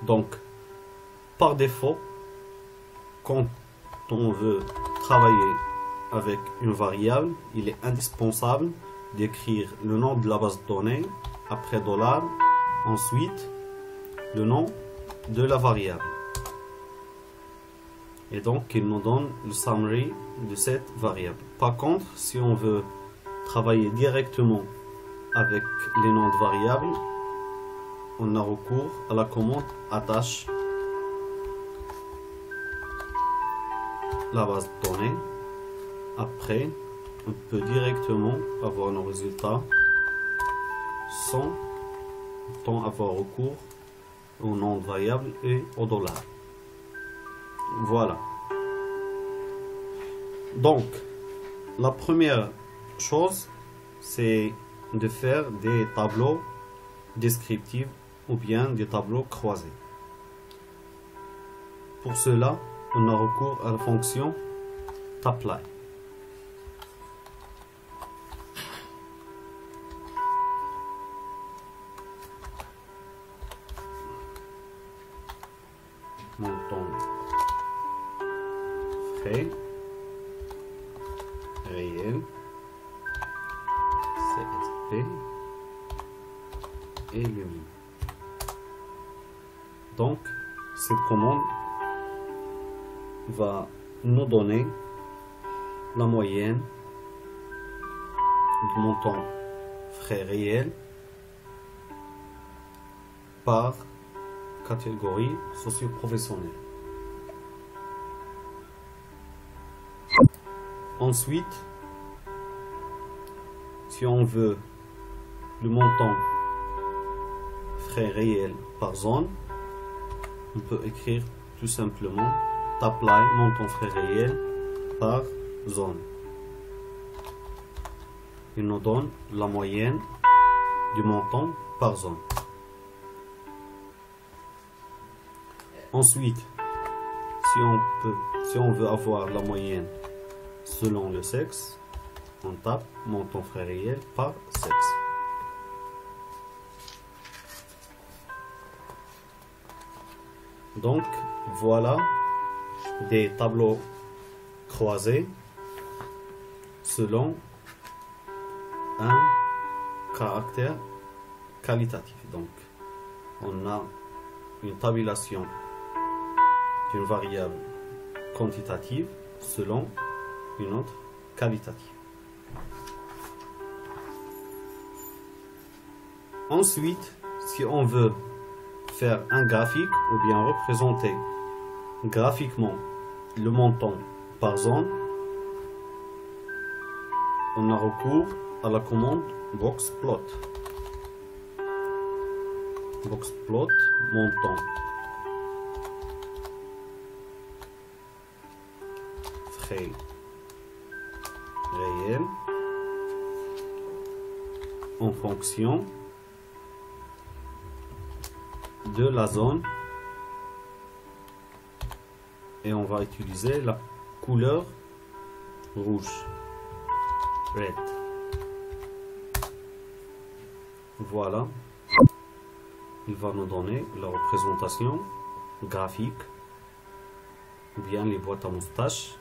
Donc, par défaut, quand on veut travailler avec une variable, il est indispensable d'écrire le nom de la base de données, après $, ensuite le nom de la variable. Et donc, il nous donne le summary de cette variable. Par contre, si on veut travailler directement avec les noms de variables, on a recours à la commande attache la base de données. Après, on peut directement avoir nos résultats sans avoir recours au nom de variable et au $. Voilà. Donc, la première chose, c'est de faire des tableaux descriptifs ou bien des tableaux croisés. Pour cela, on a recours à la fonction tapply. Montant frais réel CSP et le min. Donc, cette commande va nous donner la moyenne du montant frais réel par catégorie socio-professionnelle. Ensuite, si on veut le montant frais réel par zone, on peut écrire tout simplement tapply montant frais réel par zone. Il nous donne la moyenne du montant par zone. Ensuite, si on veut avoir la moyenne selon le sexe, on tape montant frais réel par sexe. Donc, voilà des tableaux croisés selon un caractère qualitatif. Donc, on a une tabulation d'une variable quantitative selon une autre qualitative. Ensuite, si on veut faire un graphique ou bien représenter graphiquement le montant par zone, on a recours à la commande boxplot. Boxplot montant frais réel en fonction de la zone, et on va utiliser la couleur rouge, red. Voilà, il va nous donner la représentation graphique ou bien les boîtes à moustaches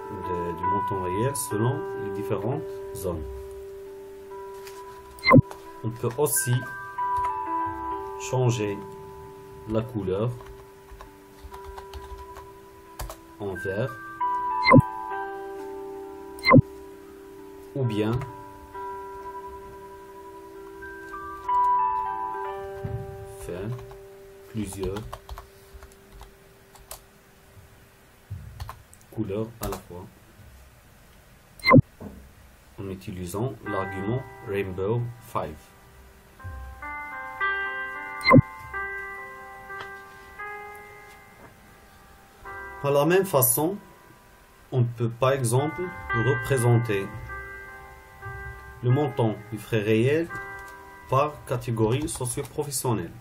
du montant réel selon les différentes zones. On peut aussi changer la couleur en vert ou bien faire plusieurs couleurs à la fois en utilisant l'argument Rainbow 5. De la même façon, on peut par exemple représenter le montant du frais réel par catégorie socio-professionnelle.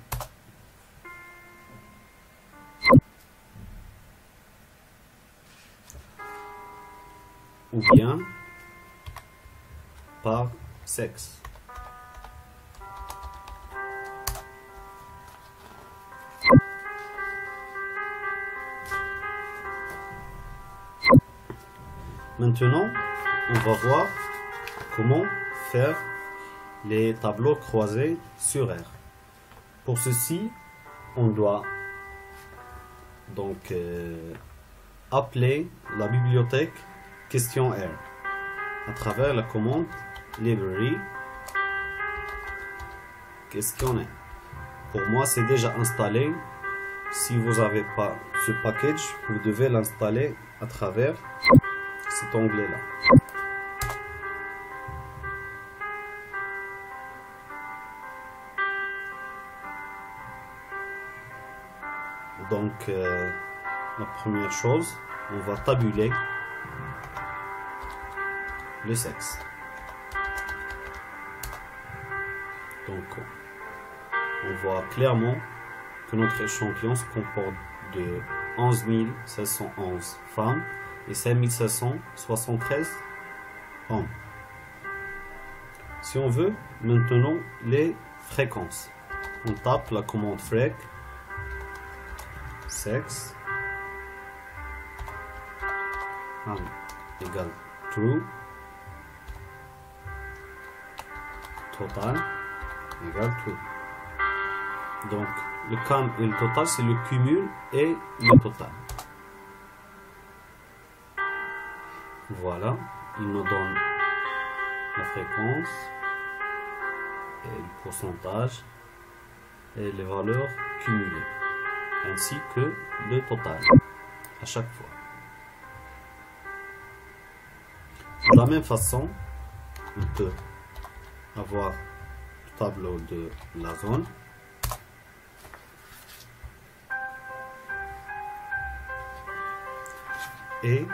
Ou bien par sexe. Maintenant, on va voir comment faire les tableaux croisés sur R. Pour ceci, on doit donc appeler la bibliothèque question R à travers la commande library questionnaire. Pour moi, c'est déjà installé. Si vous n'avez pas ce package, vous devez l'installer à travers cet onglet-là. Donc, la première chose, on va tabuler le sexe. Donc, on voit clairement que notre échantillon se comporte de 11 711 femmes et 5 773 hommes. Si on veut, maintenant les fréquences. On tape la commande frec, sexe, égale true, total égale true. Donc, le CAM et le total, c'est le cumul et le total. Voilà, il nous donne la fréquence et le pourcentage et les valeurs cumulées, ainsi que le total à chaque fois. De la même façon, on peut avoir le tableau de la zone. Et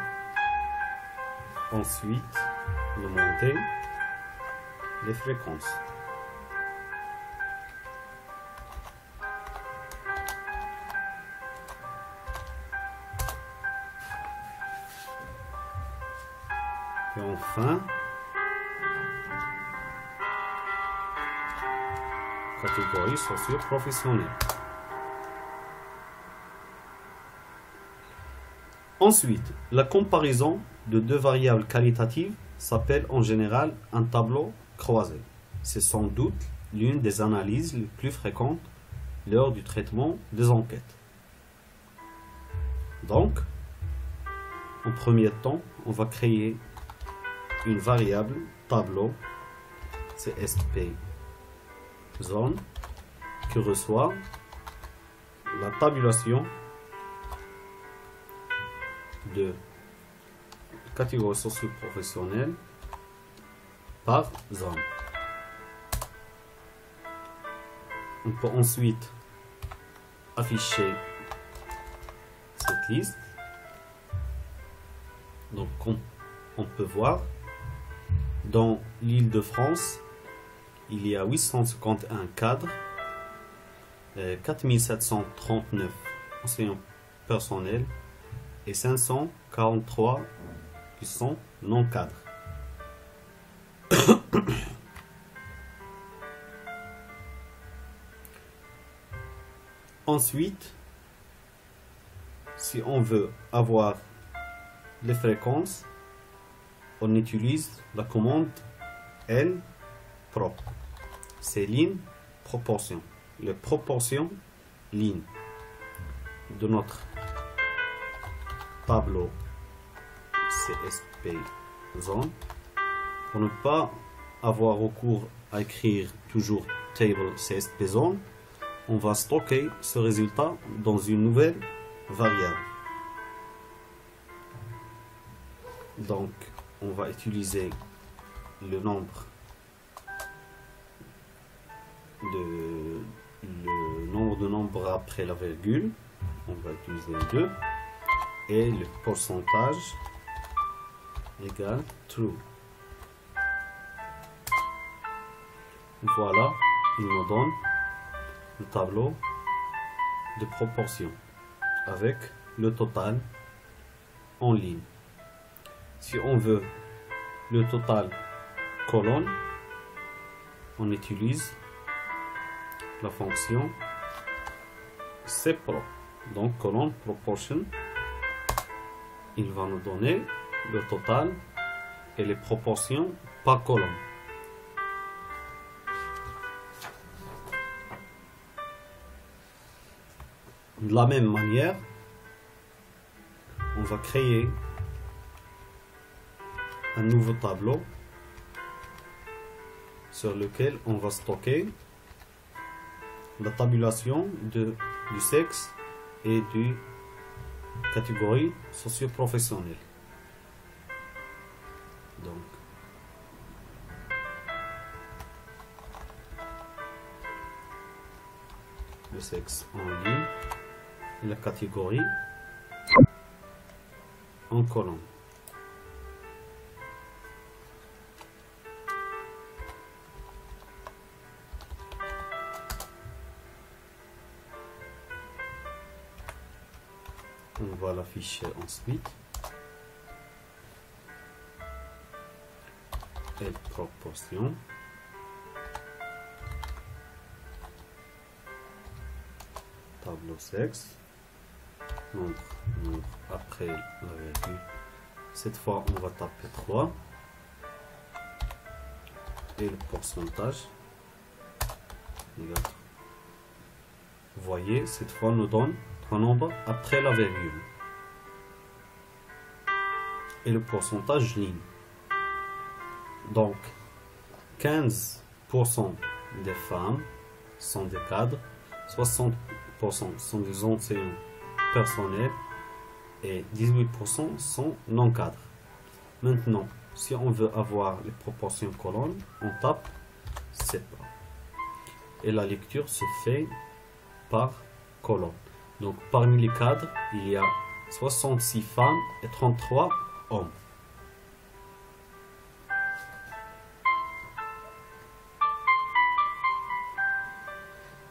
ensuite, de monter les fréquences. Et enfin, catégorie socio-professionnelle. Ensuite, la comparaison de deux variables qualitatives s'appelle en général un tableau croisé. C'est sans doute l'une des analyses les plus fréquentes lors du traitement des enquêtes. Donc, en premier temps, on va créer une variable tableau CSP zone qui reçoit la tabulation de catégorie socio-professionnelle par zone. On peut ensuite afficher cette liste. Donc, comme on peut voir, dans l'Île-de-France, il y a 851 cadres, 4739 enseignants personnels et 543 qui sont non cadres. Ensuite, si on veut avoir les fréquences, on utilise la commande L propre. C'est ligne proportion. Les proportions ligne de notre tableau CSP zone. Pour ne pas avoir recours à écrire toujours table CSP zone, on va stocker ce résultat dans une nouvelle variable. Donc, on va utiliser le nombre de nombres après la virgule. On va utiliser 2 et le pourcentage égale true. Voilà, il nous donne le tableau de proportion avec le total en ligne. Si on veut le total colonne, on utilise la fonction cpro. Donc colonne proportion, il va nous donner le total et les proportions par colonne. De la même manière, on va créer un nouveau tableau sur lequel on va stocker la tabulation du sexe et du catégorie socio-professionnelle. Donc, le sexe en ligne, la catégorie en colonne. On va l'afficher ensuite. Et proportion. Tableau sexe. Nombre après la virgule. Cette fois, on va taper 3. Et le pourcentage. Vous voyez, cette fois, nous donne trois nombres après la virgule. Et le pourcentage ligne. Donc, 15% des femmes sont des cadres, 60% sont des enseignants personnels et 18% sont non cadres. Maintenant, si on veut avoir les proportions colonnes, on tape 7. Et la lecture se fait par colonne. Donc, parmi les cadres, il y a 66 femmes et 33 hommes.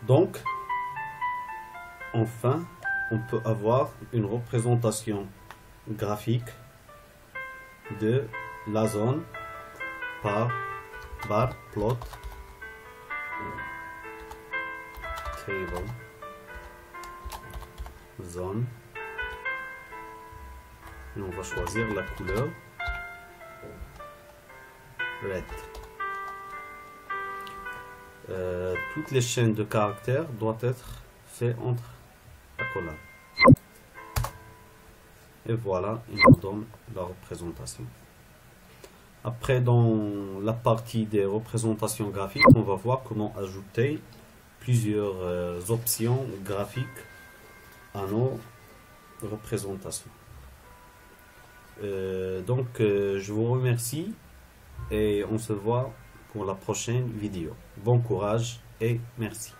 Donc, enfin, on peut avoir une représentation graphique de la zone par bar plot table zone et on va choisir la couleur red. Toutes les chaînes de caractères doivent être faites entre accolades. Et voilà, il nous donne la représentation. Après, dans la partie des représentations graphiques, on va voir comment ajouter plusieurs options graphiques à nos représentations. Je vous remercie et on se voit pour la prochaine vidéo. Bon courage et merci.